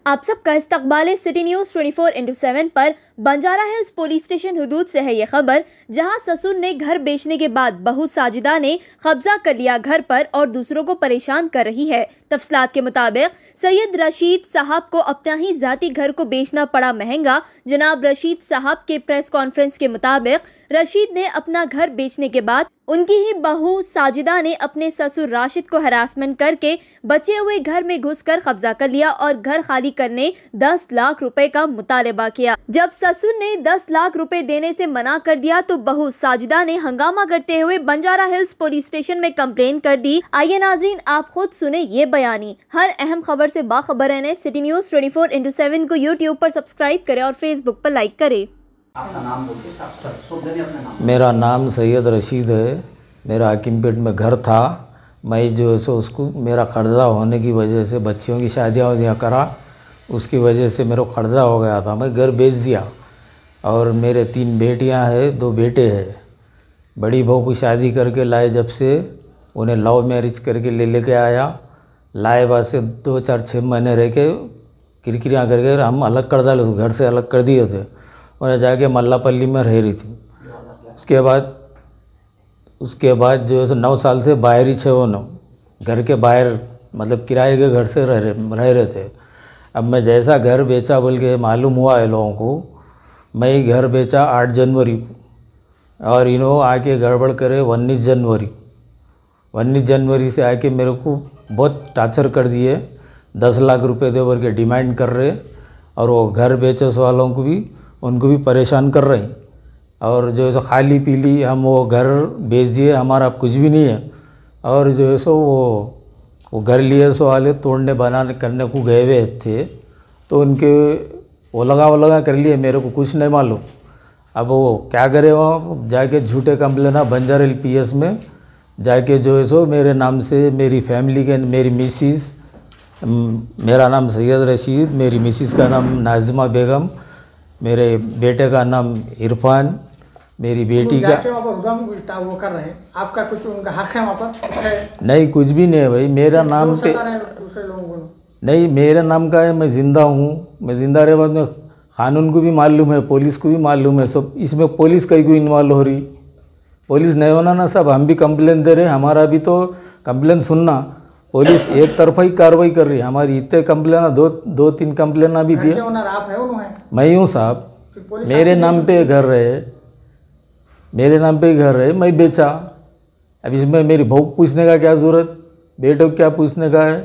आप सबका इस्तकबाल सिटी न्यूज़ 24/7 पर। बंजारा हिल्स पुलिस स्टेशन हुदूद से है ये खबर, जहां ससुर ने घर बेचने के बाद बहू साजिदा ने कब्जा कर लिया घर पर और दूसरों को परेशान कर रही है। तफसीलात के मुताबिक सैयद रशीद साहब को अपना ही जाती घर को बेचना पड़ा महंगा। जनाब रशीद साहब के प्रेस कॉन्फ्रेंस के मुताबिक रशीद ने अपना घर बेचने के बाद उनकी ही बहू साजिदा ने अपने ससुर राशिद को हरासमेंट करके बचे हुए घर में घुसकर कब्जा कर लिया और घर खाली करने 10 लाख रुपए का मुतालबा किया। जब ससुर ने 10 लाख रुपए देने से मना कर दिया तो बहू साजिदा ने हंगामा करते हुए बंजारा हिल्स पुलिस स्टेशन में कंप्लेन कर दी। आइए नाज़रीन, आप खुद सुने ये बयानी। हर अहम खबर से बाखबर रहने सिटी न्यूज़ 24/7 को यूट्यूब पर सब्सक्राइब करें और फेसबुक पर लाइक करें। आपका नाम बोलिए। मेरा नाम सैयद रशीद है। मेरा हकीमपेट में घर था। मैं जो है सो उसको मेरा कर्जा होने की वजह से बच्चियों की शादियाँ करा, उसकी वजह से मेरा कर्जा हो गया था। मैं घर बेच दिया और मेरे 3 बेटियां हैं, 2 बेटे हैं। बड़ी बहू की शादी करके लाए, जब से उन्हें लव मैरिज करके लेके आया। लाए बाद से 2-4-6 महीने रह के किरकिरियाँ करके हम अलग कर डाले, घर से अलग कर दिए थे। और जाके मल्लापल्ली में रह रही थी। उसके बाद जो है 9 साल से बाहर ही थे वो, घर के बाहर मतलब किराए के घर से रह रहे थे। अब मैं जैसा घर बेचा बोल के मालूम हुआ है लोगों को, मैं ही घर बेचा 8 जनवरी को और इन्हों आके गड़बड़ करे 19 जनवरी। 19 जनवरी से आके मेरे को बहुत टार्चर कर दिए। 10 लाख रुपए दे बोल के डिमांड कर रहे और वो घर बेचे वालों को भी उनको भी परेशान कर रहे हैं। और जो है सो खाली पीली हम वो घर बेच दिए, हमारा कुछ भी नहीं है। और जो है सो वो घर लिए सो वाले तोड़ने बनाने करने को गए हुए थे, तो उनके वो लगा कर लिए, मेरे को कुछ नहीं मालूम। अब वो क्या करे, वो जाके झूठे कंप्लेन बंजारा PS में जाके जो है सो मेरे नाम से मेरी फैमिली के, मेरी मिसिस, मेरा नाम सैयद रशीद, मेरी मिसिस का नाम नाज़िमा बेगम, मेरे बेटे का नाम इरफान, मेरी बेटी का वो कर रहे हैं। आपका कुछ उनका हक है वहाँ पर? कुछ है? नहीं, कुछ भी नहीं है भाई। मेरा नाम पे दूसरे लोगों को नहीं, मेरे नाम का है। मैं ज़िंदा हूँ। मैं ज़िंदा रहे बाद में कानून को भी मालूम है, पुलिस को भी मालूम है सब। इसमें पुलिस कहीं को इन्वॉल्व हो रही, पुलिस नहीं होना ना सब। हम भी कंप्लेन दे रहे, हमारा भी तो कंप्लेन सुनना। पुलिस एक तरफा ही कार्रवाई कर रही है। हमारी इतने कंप्लेन, 2-3 कंप्लेन भी दिए। मैं हूँ साहब, मेरे नाम पे घर रहे, मेरे नाम पे घर रहे, मैं बेचा। अब इसमें मेरी बहू पूछने का क्या ज़रूरत, बेटों को क्या पूछने का है?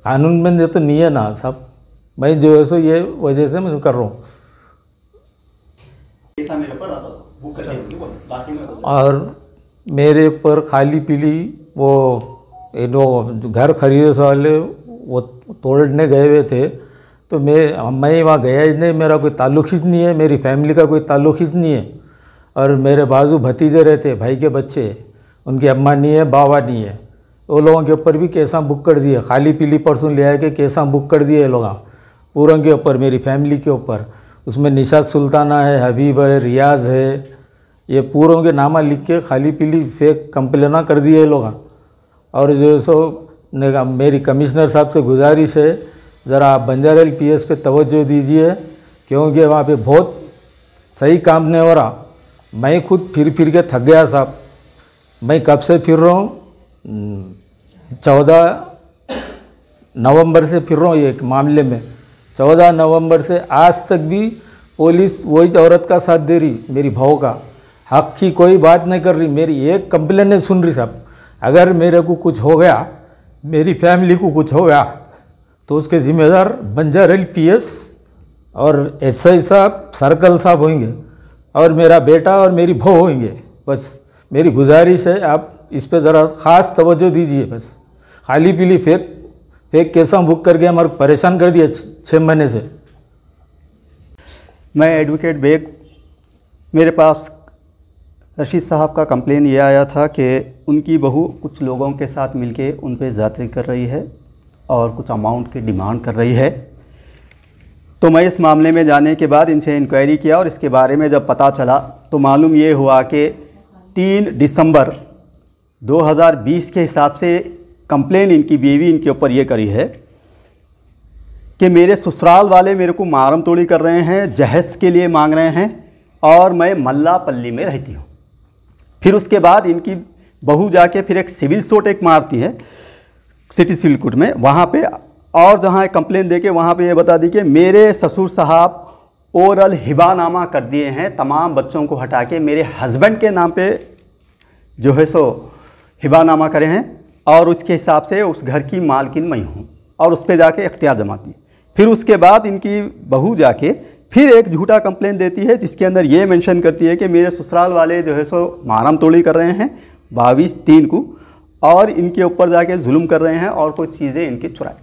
कानून में तो नहीं है ना साहब। मैं जो है सो ये वजह से मैं कर रहा हूँ। और मेरे पर खाली पीली वो घर खरीदे वाले वो तोड़ने गए हुए थे, तो मैं वहाँ गया ही नहीं। मेरा कोई ताल्लुक ही नहीं है, मेरी फैमिली का कोई ताल्लुक ही नहीं है। और मेरे बाजू भतीजे रहते, भाई के बच्चे, उनकी अम्मा नहीं है, बाबा नहीं है। वो लोगों के ऊपर भी केसा बुक कर दिए। खाली पीली परसों ले आए के केसा बुक कर दिए लोग पूरों के ऊपर, मेरी फैमिली के ऊपर। उसमें निशात सुल्ताना है, हबीब है, रियाज है, ये पूरों के नामा लिख के खाली पीली फेक कंप्लेना कर दिए लोग। और जो सो मेरी कमिश्नर साहब से गुजारिश है, ज़रा आप बंजारा PS पे तवज्जो दीजिए, क्योंकि वहाँ पे बहुत सही काम नहीं हो रहा। मैं खुद फिर के थक गया साहब। मैं कब से फिर रहा हूँ, 14 नवंबर से फिर रहा हूँ एक मामले में। 14 नवंबर से आज तक भी पुलिस वही औरत का साथ दे रही, मेरी बहू का हक की कोई बात नहीं कर रही, मेरी एक कंप्लेन नहीं सुन रही साहब। अगर मेरे को कुछ हो गया, मेरी फैमिली को कुछ हो गया, तो उसके ज़िम्मेदार बंजारा PS और SI साहब, सर्कल साहब होंगे और मेरा बेटा और मेरी बहू होंगे। बस मेरी गुजारिश है, आप इस पे ज़रा ख़ास तवज्जो दीजिए। बस खाली पीली फेक केसा बुक करके हमारे परेशान कर दिया 6 महीने से। मैं एडवोकेट बेग, मेरे पास रशीद साहब का कंप्लेन ये आया था कि उनकी बहू कुछ लोगों के साथ मिलके उन पे ज़्यादती कर रही है और कुछ अमाउंट की डिमांड कर रही है। तो मैं इस मामले में जाने के बाद इनसे इंक्वायरी किया और इसके बारे में जब पता चला तो मालूम ये हुआ कि 3 दिसंबर 2020 के हिसाब से कंप्लेन इनकी बीवी इनके ऊपर ये करी है कि मेरे ससुराल वाले मेरे को मारम तोड़ी कर रहे हैं, जहेज के लिए मांग रहे हैं और मैं मल्लापल्ली में रहती हूँ। फिर उसके बाद इनकी बहू जाके फिर एक सिविल सूट एक मारती है सिटी सिविल कोर्ट में, वहाँ पे और जहाँ कंप्लेन देके वहाँ पे ये बता दी कि मेरे ससुर साहब ओरल हिबानामा कर दिए हैं, तमाम बच्चों को हटा के मेरे हस्बैंड के नाम पे जो है सो हिबानामा करे हैं और उसके हिसाब से उस घर की मालकिन मैं हूँ, और उस पर जाके इख्तियार जमाती। फिर उसके बाद इनकी बहू जाके फिर एक झूठा कंप्लेन देती है जिसके अंदर ये मेंशन करती है कि मेरे ससुराल वाले जो है सो मारम तोड़ी कर रहे हैं 22/3 को और इनके ऊपर जाके जुल्म कर रहे हैं और कुछ चीज़ें इनकी चुराई।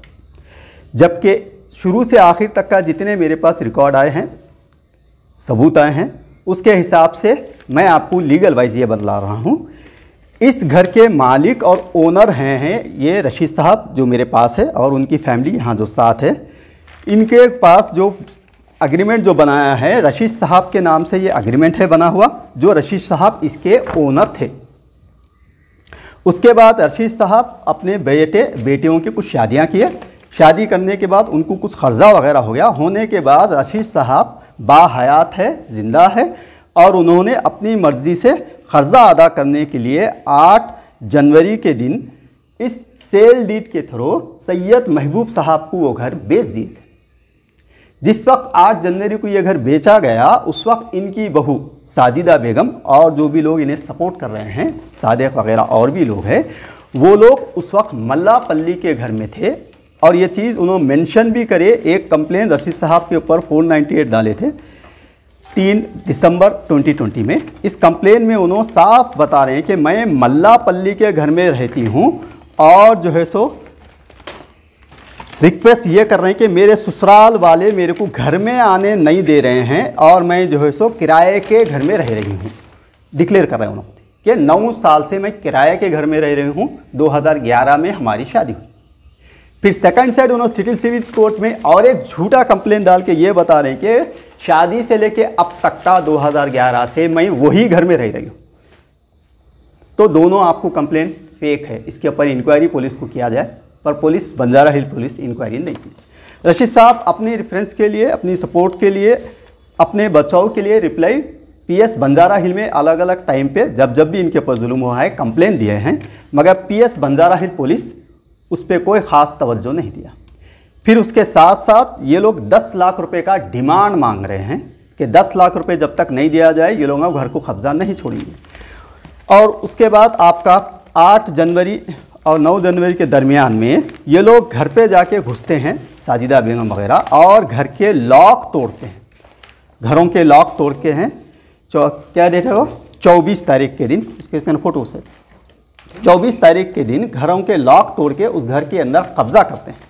जबकि शुरू से आखिर तक का जितने मेरे पास रिकॉर्ड आए हैं, सबूत आए हैं, उसके हिसाब से मैं आपको लीगल वाइज ये बतला रहा हूँ। इस घर के मालिक और ओनर हैं ये रशीद साहब जो मेरे पास है और उनकी फैमिली यहाँ जो साथ है। इनके पास जो एग्रीमेंट जो बनाया है रशीद साहब के नाम से ये एग्रीमेंट है बना हुआ, जो रशीद साहब इसके ओनर थे। उसके बाद रशीद साहब अपने बेटियों की कुछ शादियाँ किए, शादी करने के बाद उनको कुछ कर्जा वगैरह हो गया, होने के बाद रशीद साहब बाहयात है, ज़िंदा है और उन्होंने अपनी मर्ज़ी से कर्जा अदा करने के लिए 8 जनवरी के दिन इस सेल डीड के थ्रू सैयद महबूब साहब को वो घर बेच दिए थे। जिस वक्त 8 जनवरी को ये घर बेचा गया उस वक्त इनकी बहू साजिदा बेगम और जो भी लोग इन्हें सपोर्ट कर रहे हैं, सादिक वगैरह और भी लोग हैं, वो लोग उस वक्त मल्लापल्ली के घर में थे। और ये चीज़ उन्होंने मेंशन भी करे, एक कंप्लेन रशीद साहब के ऊपर 498 डाले थे 3 दिसंबर 2020 में। इस कंप्लेन में उन्होंने साफ बता रहे हैं कि मैं मल्लापल्ली के घर में रहती हूँ और जो है सो रिक्वेस्ट ये कर रहे हैं कि मेरे ससुराल वाले मेरे को घर में आने नहीं दे रहे हैं और मैं जो है सो किराए के घर में रह रही हूँ। डिक्लेयर कर रहे हैं उन्होंने कि 9 साल से मैं किराए के घर में रह रही हूँ, 2011 में हमारी शादी हुई। फिर सेकंड साइड उन्होंने सिटी सिविल कोर्ट में और एक झूठा कंप्लेन डाल के ये बता रहे हैं कि शादी से लेके अब तक का 2011 से मैं वही घर में रह रही हूँ। तो दोनों आपको कंप्लेन फेक है, इसके ऊपर इंक्वायरी पुलिस को किया जाए, पर पुलिस बंजारा हिल पुलिस इंक्वायरी नहीं की। रशीद साहब अपनी रेफरेंस के लिए, अपनी सपोर्ट के लिए, अपने बचाव के लिए रिप्लाई PS बंजारा हिल में अलग अलग टाइम पे जब जब भी इनके ऊपर जुल्म हुआ है कंप्लेन दिए हैं, मगर PS बंजारा हिल पुलिस उस पर कोई ख़ास तवज्जो नहीं दिया। फिर उसके साथ साथ ये लोग 10 लाख रुपए का डिमांड मांग रहे हैं कि 10 लाख रुपए जब तक नहीं दिया जाए ये लोग घर को कब्जा नहीं छोड़ेंगे। और उसके बाद आपका 8 जनवरी और 9 जनवरी के दरमियान में ये लोग घर पे जाके घुसते हैं, साजिदा बेगम वगैरह, और घर के लॉक तोड़ते हैं। घरों के लॉक तोड़ के हैं, क्या डेट है वो, 24 तारीख के दिन, उसके फ़ोटो से 24 तारीख के दिन घरों के लॉक तोड़ के उस घर के अंदर कब्जा करते हैं।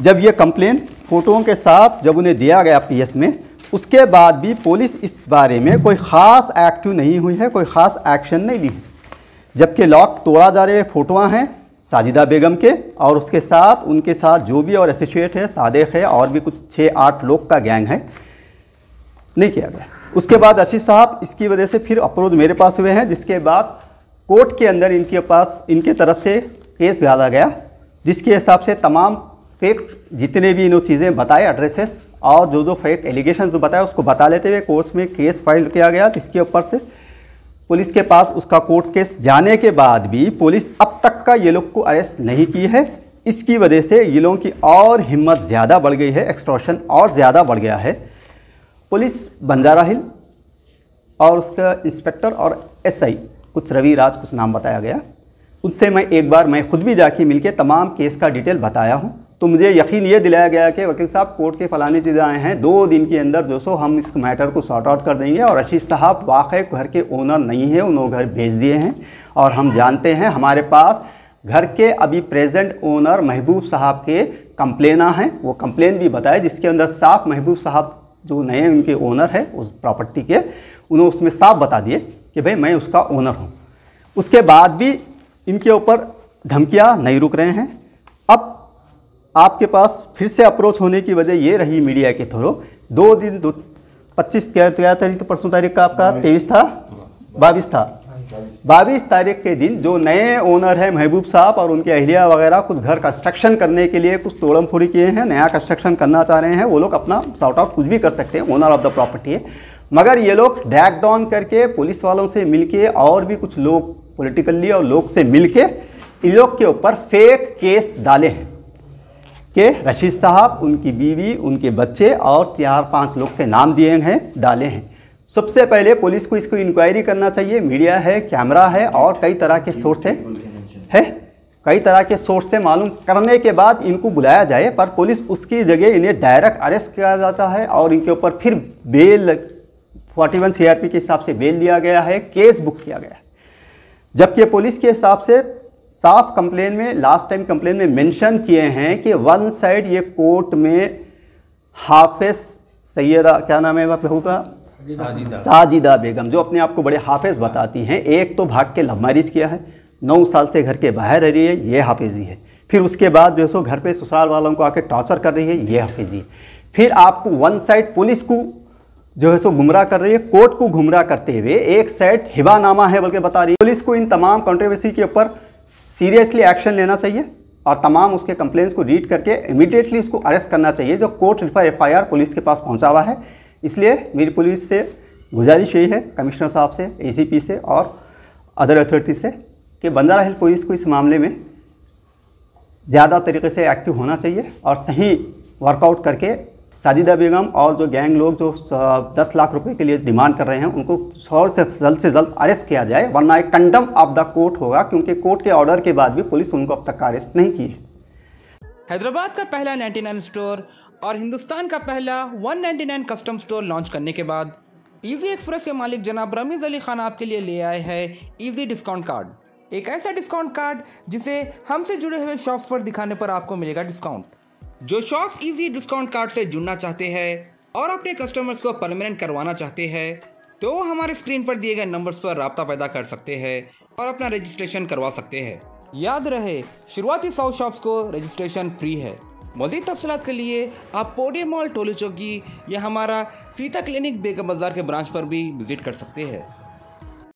जब ये कंप्लेन फ़ोटोओं के साथ जब उन्हें दिया गया PS में, उसके बाद भी पुलिस इस बारे में कोई ख़ास एक्टिव नहीं हुई है, कोई ख़ास एक्शन नहीं ली। जबकि लॉक तोड़ा जा रहे फ़ोटोआँ हैं साजिदा बेगम के और उसके साथ उनके साथ जो भी और एसोसिएट है, सादिक है और भी कुछ 6-8 लोग का गैंग है, नहीं किया गया। उसके बाद रशीद साहब इसकी वजह से फिर अप्रोच मेरे पास हुए हैं, जिसके बाद कोर्ट के अंदर इनके तरफ से केस डाला गया, जिसके हिसाब से तमाम फेक जितने भी इन्होंने चीज़ें बताए, एड्रेसेस और जो फेक एलिगेशन जो बताया उसको बता लेते हुए कोर्ट में केस फाइल किया गया, जिसके ऊपर से पुलिस के पास उसका कोर्ट केस जाने के बाद भी पुलिस अब तक का ये लोग को अरेस्ट नहीं की है। इसकी वजह से ये लोगों की और हिम्मत ज़्यादा बढ़ गई है, एक्सटॉर्शन और ज़्यादा बढ़ गया है। पुलिस बंजारा हिल और उसका इंस्पेक्टर और SI कुछ रवि राज कुछ नाम बताया गया, उससे मैं खुद भी जाके मिलके तमाम केस का डिटेल बताया हूँ। तो मुझे यकीन ये दिलाया गया कि वकील साहब कोर्ट के फलानी चीज़ें आए हैं, 2 दिन के अंदर जो सो हम इस मैटर को सॉर्ट आउट कर देंगे। और रशीद साहब वाकई घर के ओनर नहीं है, उन्होंने घर भेज दिए हैं और हम जानते हैं, हमारे पास घर के अभी प्रेजेंट ओनर महबूब साहब के कंप्लेना हैं, वो कंप्लेन भी बताए जिसके अंदर साफ महबूब साहब जो नए उनके ओनर है उस प्रॉपर्टी के, उन्होंने उसमें साफ बता दिए कि भाई मैं उसका ओनर हूँ। उसके बाद भी इनके ऊपर धमकियाँ नहीं रुक रहे हैं। अब आपके पास फिर से अप्रोच होने की वजह ये रही मीडिया के थ्रू, 2 दिन 25 क्या तारीख, तो परसों तारीख का आपका 23 था, 22 था, 22 तारीख के दिन जो नए ओनर है महबूब साहब और उनके अहलिया वगैरह कुछ घर कंस्ट्रक्शन करने के लिए कुछ तोड़म फोड़ी किए हैं, नया कंस्ट्रक्शन करना चाह रहे हैं। वो लोग अपना सॉर्ट आउट कुछ भी कर सकते हैं, ओनर ऑफ द प्रॉपर्टी है। मगर ये लोग ड्रैग डाउन करके पुलिस वालों से मिलके और भी कुछ लोग पॉलिटिकली और लोग से मिलके इन लोग के ऊपर फेक केस डाले हैं कि रशीद साहब, उनकी बीवी, उनके बच्चे और 4-5 लोग के नाम दिए हैं, डाले हैं। सबसे पहले पुलिस को इसको इंक्वायरी करना चाहिए। मीडिया है, कैमरा है और कई तरह के सोर्स है, कई तरह के सोर्स से मालूम करने के बाद इनको बुलाया जाए, पर पुलिस उसकी जगह इन्हें डायरेक्ट अरेस्ट किया जाता है और इनके ऊपर फिर बेल 41 CRP के हिसाब से बेल दिया गया है, केस बुक किया गया है। जबकि पुलिस के हिसाब से साफ कंप्लेन में, लास्ट टाइम कंप्लेन में मेंशन किए हैं कि वन साइड ये कोर्ट में हाफिज सैयदा, क्या नाम है बहू का, साजिदा बेगम, जो अपने आप को बड़े हाफिज बताती हैं, एक तो भाग के लव मैरिज किया है, 9 साल से घर के बाहर रह रही है, ये हाफिजी है। फिर उसके बाद जो सो घर पे ससुराल वालों को आके टॉर्चर कर रही है, ये हाफिजी है। फिर आपको वन साइड पुलिस को जो है सो गुमराह कर रही है, कोर्ट को गुमराह करते हुए एक साइड हिबानामा है बल्कि बता रही है। पुलिस को इन तमाम कंट्रोवर्सी के ऊपर सीरियसली एक्शन लेना चाहिए और तमाम उसके कंप्लेंट्स को रीड करके इमीडिएटली उसको अरेस्ट करना चाहिए जो कोर्ट रिफर FIR पुलिस के पास पहुंचा हुआ है। इसलिए मेरी पुलिस से गुजारिश यही है, कमिश्नर साहब से, ACP से और अदर अथॉरिटी से, कि बंजारा हिल पुलिस को इस मामले में ज़्यादा तरीके से एक्टिव होना चाहिए और सही वर्कआउट करके साजिदा बेगम और जो गैंग लोग जो 10 लाख रुपए के लिए डिमांड कर रहे हैं उनको से जल्द अरेस्ट किया जाए, वरना एक कंडम ऑफ द कोर्ट होगा, क्योंकि कोर्ट के ऑर्डर के बाद भी पुलिस उनको अब तक अरेस्ट नहीं की है। हैदराबाद का पहला 99 स्टोर और हिंदुस्तान का पहला 199 कस्टम स्टोर लॉन्च करने के बाद इजी एक्सप्रेस के मालिक जनाब रमीज़ अली खान आपके लिए ले आए हैं इजी डिस्काउंट कार्ड। एक ऐसा डिस्काउंट कार्ड जिसे हमसे जुड़े हुए शॉप्स पर दिखाने पर आपको मिलेगा डिस्काउंट। जो शॉप्स इजी डिस्काउंट कार्ड से जुड़ना चाहते हैं और अपने कस्टमर्स को परमानेंट करवाना चाहते हैं तो हमारे स्क्रीन पर दिए गए नंबर्स पर राब्ता पैदा कर सकते हैं और अपना रजिस्ट्रेशन करवा सकते हैं। याद रहे, शुरुआती 100 शॉप्स को रजिस्ट्रेशन फ्री है। मज़ीद तफसीलात के लिए आप पोडियम मॉल टोली चौकी या हमारा सीता क्लिनिक बेगम बाजार के ब्रांच पर भी विजिट कर सकते हैं।